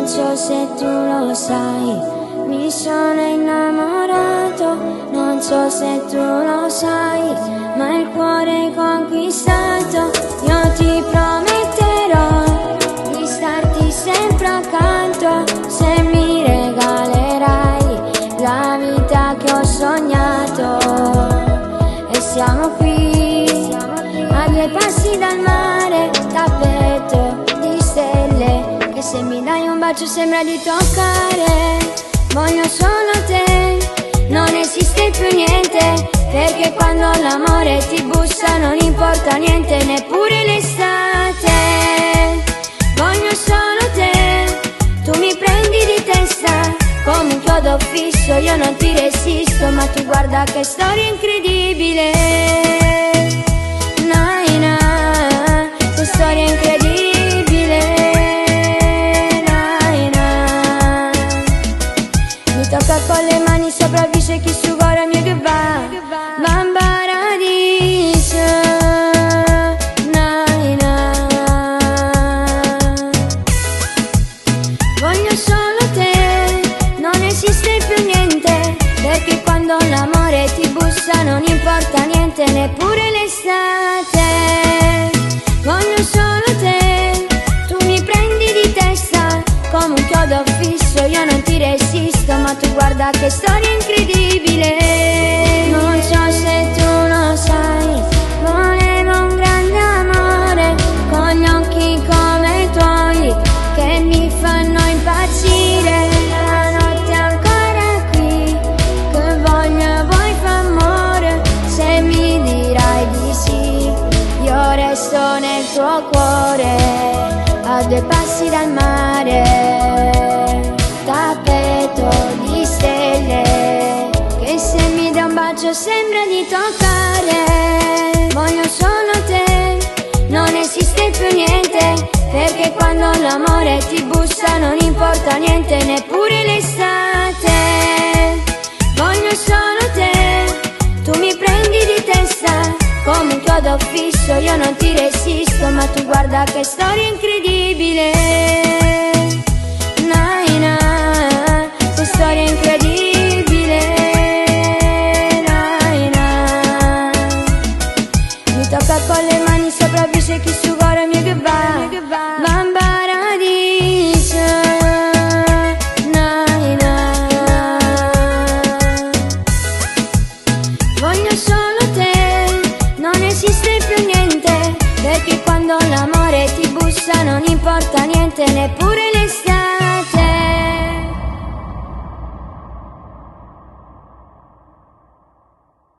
so se tu lo sai, mi sono innamorato. Non so se tu lo sai, ma il cuore conquistato. Io ti prometterò di starti sempre accanto, se mi regalerai la vita che ho sognato. E siamo qui, a 2 passi dal mare, tappeto di stelle, che se mi dai un bacio sembra di toccare. Voglio solo te, non esiste più niente, perché quando l'amore ti bussa non importa niente, neppure l'estate. Voglio solo te, tu mi prendi di testa come un chiodo fisso, io non ti resisto, ma tu guarda che storia incredibile. Naina, che storia incredibile. Naina, mi tocca con le mani sopra il viso e chi su cuore mio che va in paradiso. Naina, voglio solo te, non esiste più niente, perché quando l'amore ti bussa non importa niente, neppure l'estate. Voglio solo te, tu mi prendi di testa come un chiodo fisso, io non ti resisto, ma tu guarda che storia incredibile. Non so se tu lo sai, volevo un grande amore con gli occhi come i tuoi che mi fanno impazzire. La notte è ancora qui, che voglia vuoi fa amore, se mi dirai di sì io resto nel tuo cuore, a 2 passi dal mare, tappeto di stelle, che se mi dai un bacio sembra di toccare. Voglio solo te, non esiste più niente, perché quando l'amore ti bussa non importa niente, neppure l'estate. Voglio solo te, tu mi prendi di testa come un chiodo fisso, io non ti resisto, ma tu guarda che storia incredibile.